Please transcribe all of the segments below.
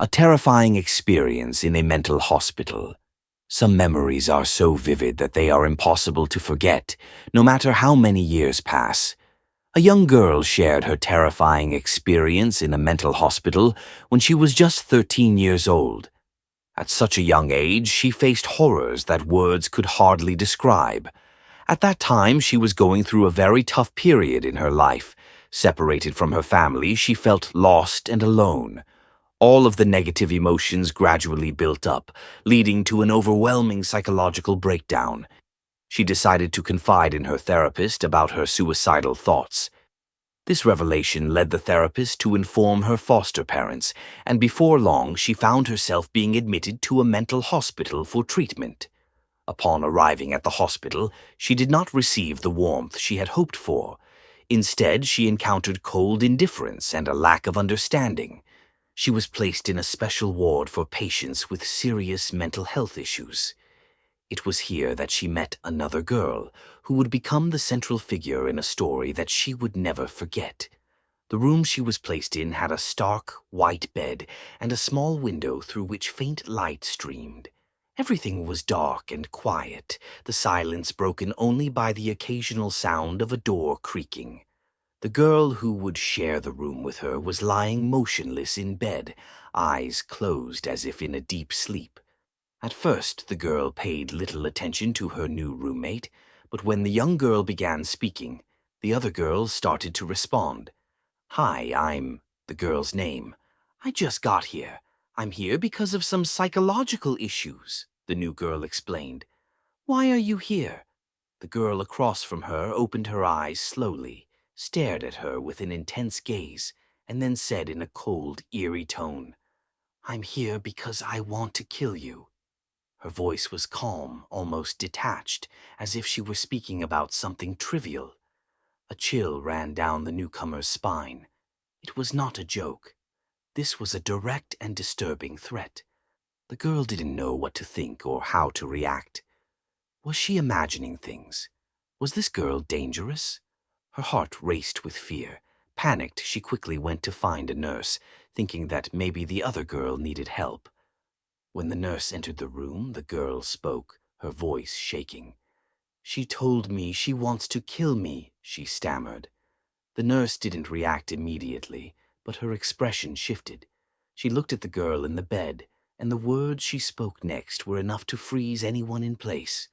A terrifying experience in a mental hospital. Some memories are so vivid that they are impossible to forget, no matter how many years pass. A young girl shared her terrifying experience in a mental hospital when she was just 13 years old. At such a young age, she faced horrors that words could hardly describe. At that time, she was going through a very tough period in her life. Separated from her family, she felt lost and alone. All of the negative emotions gradually built up, leading to an overwhelming psychological breakdown. She decided to confide in her therapist about her suicidal thoughts. This revelation led the therapist to inform her foster parents, and before long she found herself being admitted to a mental hospital for treatment. Upon arriving at the hospital, she did not receive the warmth she had hoped for. Instead, she encountered cold indifference and a lack of understanding. She was placed in a special ward for patients with serious mental health issues. It was here that she met another girl who would become the central figure in a story that she would never forget. The room she was placed in had a stark, white bed and a small window through which faint light streamed. Everything was dark and quiet, the silence broken only by the occasional sound of a door creaking. The girl who would share the room with her was lying motionless in bed, eyes closed as if in a deep sleep. At first, the girl paid little attention to her new roommate, but when the young girl began speaking, the other girls started to respond. "Hi, I'm—" the girl's name. "I just got here. I'm here because of some psychological issues," the new girl explained. "Why are you here?" The girl across from her opened her eyes slowly, stared at her with an intense gaze, and then said in a cold, eerie tone, "I'm here because I want to kill you." Her voice was calm, almost detached, as if she were speaking about something trivial. A chill ran down the newcomer's spine. It was not a joke. This was a direct and disturbing threat. The girl didn't know what to think or how to react. Was she imagining things? Was this girl dangerous? Her heart raced with fear. Panicked, she quickly went to find a nurse, thinking that maybe the other girl needed help. When the nurse entered the room, the girl spoke, her voice shaking. "She told me she wants to kill me," she stammered. The nurse didn't react immediately, but her expression shifted. She looked at the girl in the bed, and the words she spoke next were enough to freeze anyone in place.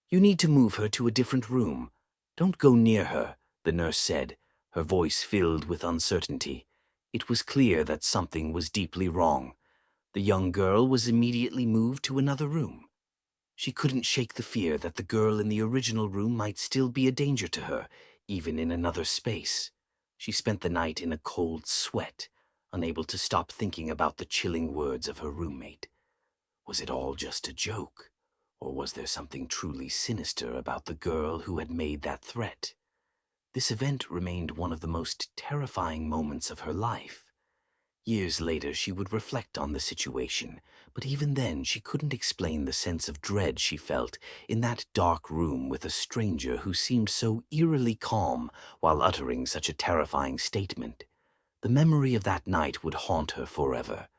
"You need to move her to a different room. Don't go near her," the nurse said, her voice filled with uncertainty. It was clear that something was deeply wrong. The young girl was immediately moved to another room. She couldn't shake the fear that the girl in the original room might still be a danger to her, even in another space. She spent the night in a cold sweat, unable to stop thinking about the chilling words of her roommate. Was it all just a joke? Or was there something truly sinister about the girl who had made that threat? This event remained one of the most terrifying moments of her life. Years later, she would reflect on the situation, but even then she couldn't explain the sense of dread she felt in that dark room with a stranger who seemed so eerily calm while uttering such a terrifying statement. The memory of that night would haunt her forever.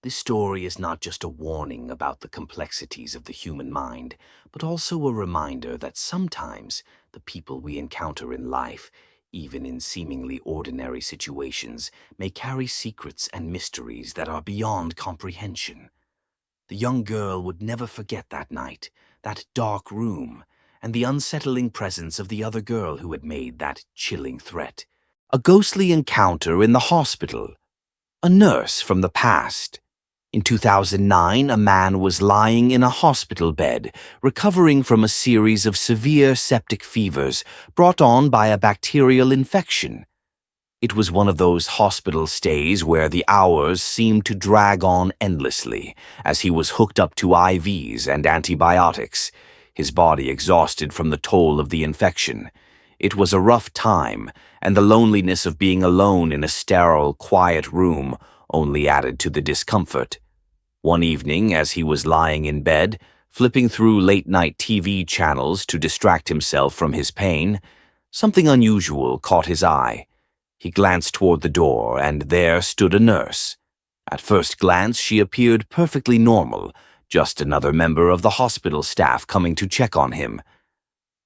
This story is not just a warning about the complexities of the human mind, but also a reminder that sometimes the people we encounter in life, even in seemingly ordinary situations, may carry secrets and mysteries that are beyond comprehension. The young girl would never forget that night, that dark room, and the unsettling presence of the other girl who had made that chilling threat. A ghostly encounter in the hospital. A nurse from the past. In 2009, a man was lying in a hospital bed, recovering from a series of severe septic fevers brought on by a bacterial infection. It was one of those hospital stays where the hours seemed to drag on endlessly, as he was hooked up to IVs and antibiotics, his body exhausted from the toll of the infection. It was a rough time, and the loneliness of being alone in a sterile, quiet room only added to the discomfort. One evening, as he was lying in bed, flipping through late-night TV channels to distract himself from his pain, something unusual caught his eye. He glanced toward the door, and there stood a nurse. At first glance, she appeared perfectly normal, just another member of the hospital staff coming to check on him.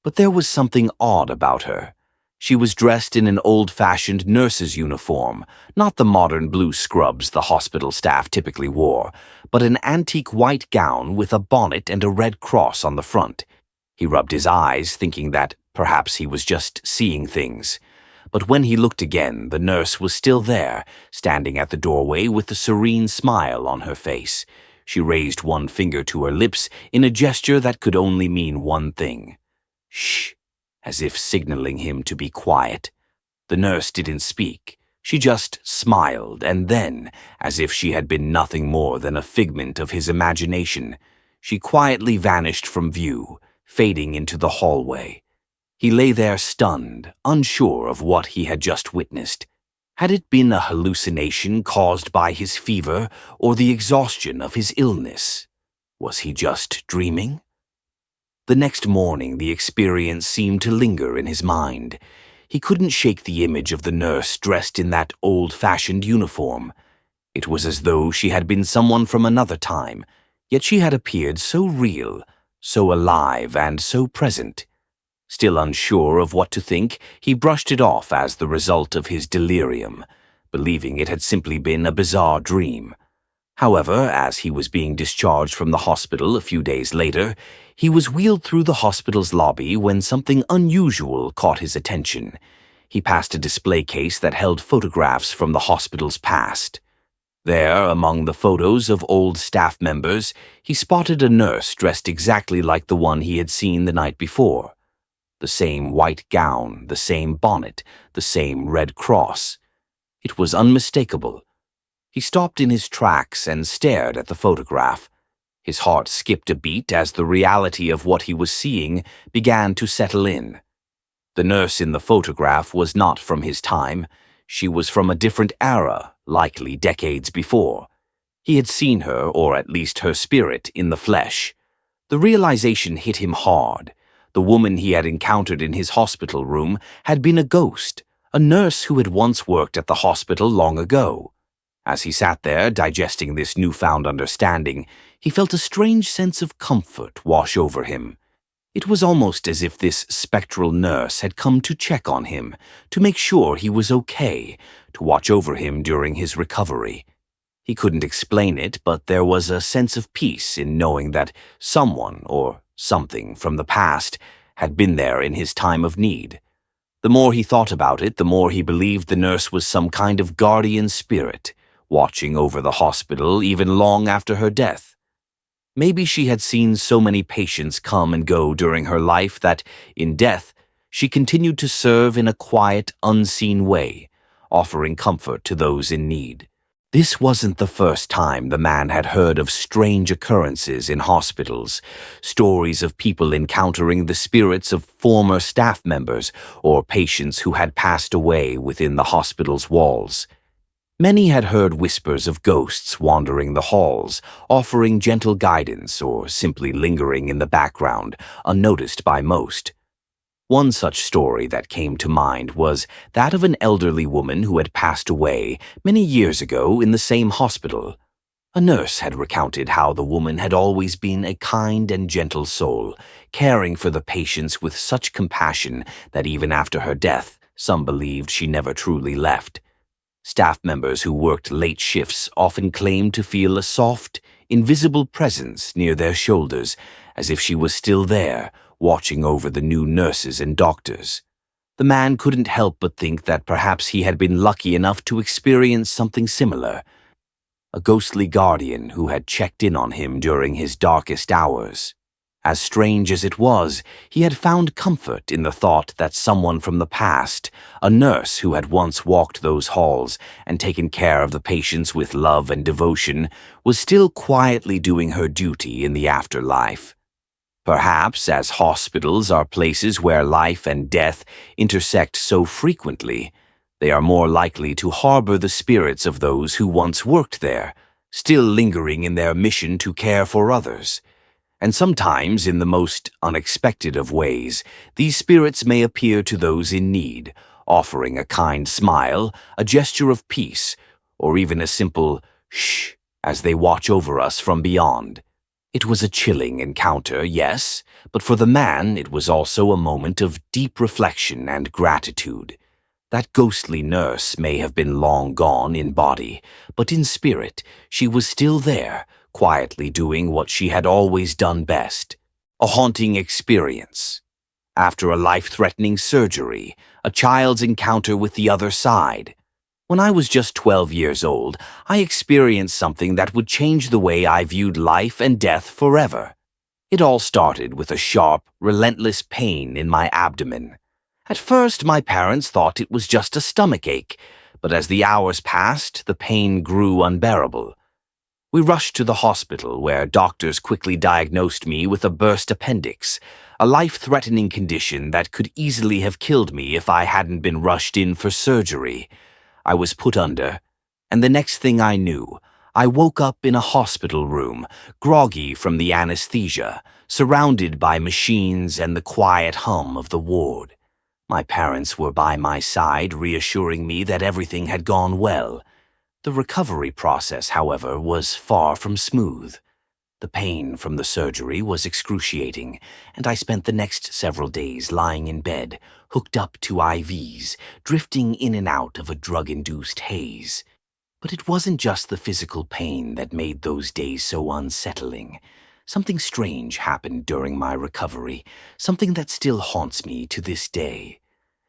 But there was something odd about her. She was dressed in an old-fashioned nurse's uniform, not the modern blue scrubs the hospital staff typically wore, but an antique white gown with a bonnet and a red cross on the front. He rubbed his eyes, thinking that perhaps he was just seeing things. But when he looked again, the nurse was still there, standing at the doorway with a serene smile on her face. She raised one finger to her lips in a gesture that could only mean one thing. "Shh," as if signaling him to be quiet. The nurse didn't speak. She just smiled, and then, as if she had been nothing more than a figment of his imagination, she quietly vanished from view, fading into the hallway. He lay there stunned, unsure of what he had just witnessed. Had it been a hallucination caused by his fever or the exhaustion of his illness? Was he just dreaming? The next morning, the experience seemed to linger in his mind. He couldn't shake the image of the nurse dressed in that old-fashioned uniform. It was as though she had been someone from another time, yet she had appeared so real, so alive, and so present. Still unsure of what to think, he brushed it off as the result of his delirium, believing it had simply been a bizarre dream. However, as he was being discharged from the hospital a few days later, he was wheeled through the hospital's lobby when something unusual caught his attention. He passed a display case that held photographs from the hospital's past. There, among the photos of old staff members, he spotted a nurse dressed exactly like the one he had seen the night before. The same white gown, the same bonnet, the same red cross. It was unmistakable. He stopped in his tracks and stared at the photograph. His heart skipped a beat as the reality of what he was seeing began to settle in. The nurse in the photograph was not from his time. She was from a different era, likely decades before. He had seen her, or at least her spirit, in the flesh. The realization hit him hard. The woman he had encountered in his hospital room had been a ghost, a nurse who had once worked at the hospital long ago. As he sat there, digesting this newfound understanding, he felt a strange sense of comfort wash over him. It was almost as if this spectral nurse had come to check on him, to make sure he was okay, to watch over him during his recovery. He couldn't explain it, but there was a sense of peace in knowing that someone, or something from the past, had been there in his time of need. The more he thought about it, the more he believed the nurse was some kind of guardian spirit, watching over the hospital even long after her death. Maybe she had seen so many patients come and go during her life that, in death, she continued to serve in a quiet, unseen way, offering comfort to those in need. This wasn't the first time the man had heard of strange occurrences in hospitals, stories of people encountering the spirits of former staff members or patients who had passed away within the hospital's walls. Many had heard whispers of ghosts wandering the halls, offering gentle guidance or simply lingering in the background, unnoticed by most. One such story that came to mind was that of an elderly woman who had passed away many years ago in the same hospital. A nurse had recounted how the woman had always been a kind and gentle soul, caring for the patients with such compassion that even after her death, some believed she never truly left. Staff members who worked late shifts often claimed to feel a soft, invisible presence near their shoulders, as if she was still there, watching over the new nurses and doctors. The man couldn't help but think that perhaps he had been lucky enough to experience something similar, a ghostly guardian who had checked in on him during his darkest hours. As strange as it was, he had found comfort in the thought that someone from the past, a nurse who had once walked those halls and taken care of the patients with love and devotion, was still quietly doing her duty in the afterlife. Perhaps, as hospitals are places where life and death intersect so frequently, they are more likely to harbor the spirits of those who once worked there, still lingering in their mission to care for others. And sometimes, in the most unexpected of ways, these spirits may appear to those in need, offering a kind smile, a gesture of peace, or even a simple shh, as they watch over us from beyond. It was a chilling encounter, yes, but for the man it was also a moment of deep reflection and gratitude. That ghostly nurse may have been long gone in body, but in spirit she was still there, quietly doing what she had always done best. A haunting experience. After a life-threatening surgery, a child's encounter with the other side. When I was just 12 years old, I experienced something that would change the way I viewed life and death forever. It all started with a sharp, relentless pain in my abdomen. At first, my parents thought it was just a stomachache, but as the hours passed, the pain grew unbearable. We rushed to the hospital, where doctors quickly diagnosed me with a burst appendix, a life-threatening condition that could easily have killed me if I hadn't been rushed in for surgery. I was put under, and the next thing I knew, I woke up in a hospital room, groggy from the anesthesia, surrounded by machines and the quiet hum of the ward. My parents were by my side, reassuring me that everything had gone well. The recovery process, however, was far from smooth. The pain from the surgery was excruciating, and I spent the next several days lying in bed, hooked up to IVs, drifting in and out of a drug-induced haze. But it wasn't just the physical pain that made those days so unsettling. Something strange happened during my recovery, something that still haunts me to this day.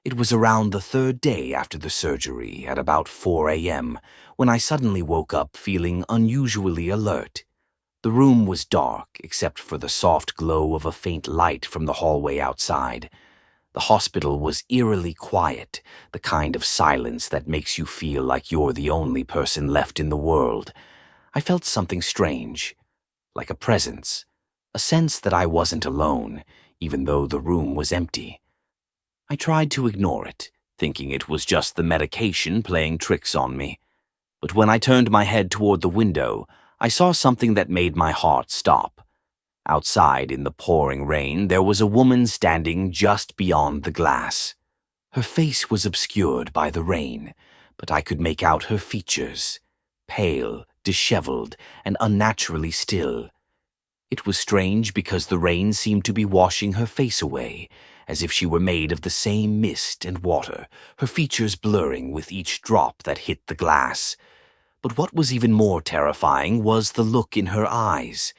It was around the third day after the surgery, at about 4 a.m., when I suddenly woke up feeling unusually alert. The room was dark, except for the soft glow of a faint light from the hallway outside. The hospital was eerily quiet, the kind of silence that makes you feel like you're the only person left in the world. I felt something strange, like a presence, a sense that I wasn't alone, even though the room was empty. I tried to ignore it, thinking it was just the medication playing tricks on me. But when I turned my head toward the window, I saw something that made my heart stop. Outside, in the pouring rain, there was a woman standing just beyond the glass. Her face was obscured by the rain, but I could make out her features, pale, disheveled, and unnaturally still. It was strange because the rain seemed to be washing her face away, as if she were made of the same mist and water, her features blurring with each drop that hit the glass. But what was even more terrifying was the look in her eyes.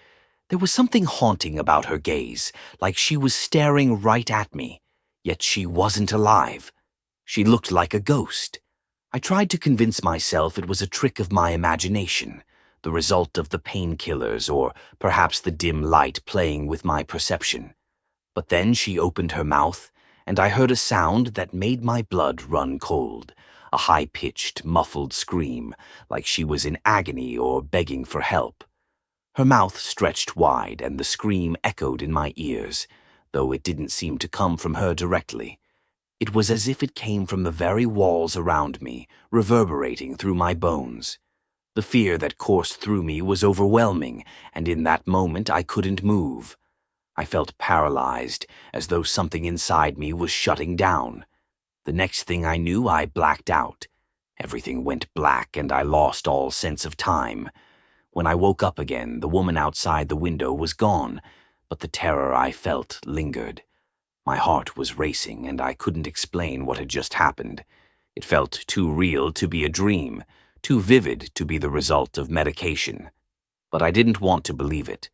There was something haunting about her gaze, like she was staring right at me, yet she wasn't alive. She looked like a ghost. I tried to convince myself it was a trick of my imagination, the result of the painkillers or perhaps the dim light playing with my perception. But then she opened her mouth, and I heard a sound that made my blood run cold, a high-pitched, muffled scream, like she was in agony or begging for help. Her mouth stretched wide, and the scream echoed in my ears, though it didn't seem to come from her directly. It was as if it came from the very walls around me, reverberating through my bones. The fear that coursed through me was overwhelming, and in that moment I couldn't move. I felt paralyzed, as though something inside me was shutting down. The next thing I knew, I blacked out. Everything went black, and I lost all sense of time. When I woke up again, the woman outside the window was gone, but the terror I felt lingered. My heart was racing, and I couldn't explain what had just happened. It felt too real to be a dream, too vivid to be the result of medication. But I didn't want to believe it.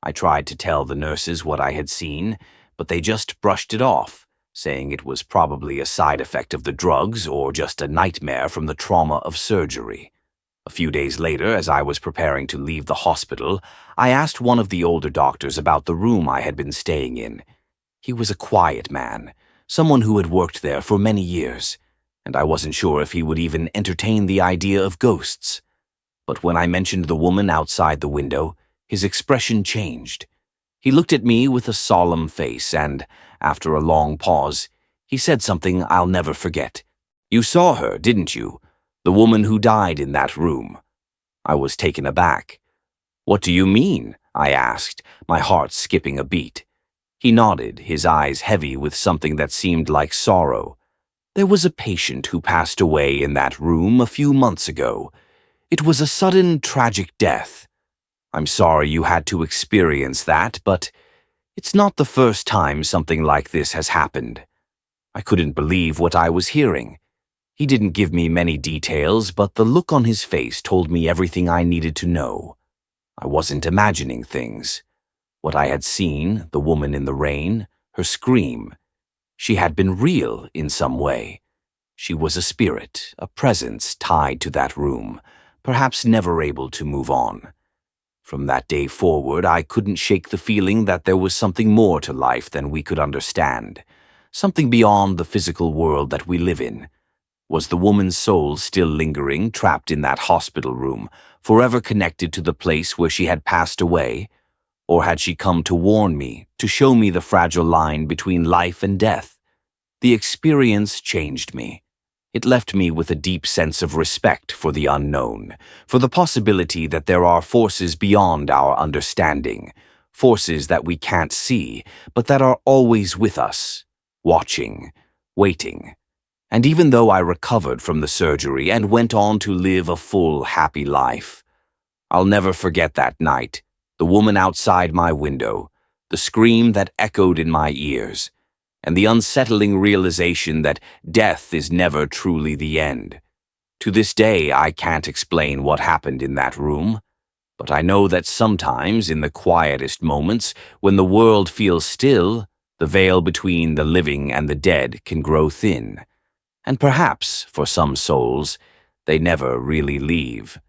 I tried to tell the nurses what I had seen, but they just brushed it off, saying it was probably a side effect of the drugs or just a nightmare from the trauma of surgery. A few days later, as I was preparing to leave the hospital, I asked one of the older doctors about the room I had been staying in. He was a quiet man, someone who had worked there for many years, and I wasn't sure if he would even entertain the idea of ghosts. But when I mentioned the woman outside the window, his expression changed. He looked at me with a solemn face and, after a long pause, he said something I'll never forget. "You saw her, didn't you? The woman who died in that room." I was taken aback. "What do you mean?" I asked, my heart skipping a beat. He nodded, his eyes heavy with something that seemed like sorrow. "There was a patient who passed away in that room a few months ago. It was a sudden, tragic death. I'm sorry you had to experience that, but it's not the first time something like this has happened. I couldn't believe what I was hearing. He didn't give me many details, but the look on his face told me everything I needed to know. I wasn't imagining things. What I had seen, the woman in the rain, her scream, she had been real in some way. She was a spirit, a presence tied to that room, perhaps never able to move on. From that day forward, I couldn't shake the feeling that there was something more to life than we could understand, something beyond the physical world that we live in. Was the woman's soul still lingering, trapped in that hospital room, forever connected to the place where she had passed away? Or had she come to warn me, to show me the fragile line between life and death? The experience changed me. It left me with a deep sense of respect for the unknown, for the possibility that there are forces beyond our understanding, forces that we can't see, but that are always with us, watching, waiting. And even though I recovered from the surgery and went on to live a full, happy life, I'll never forget that night, the woman outside my window, the scream that echoed in my ears, and the unsettling realization that death is never truly the end. To this day, I can't explain what happened in that room, but I know that sometimes, in the quietest moments, when the world feels still, the veil between the living and the dead can grow thin. And perhaps, for some souls, they never really leave.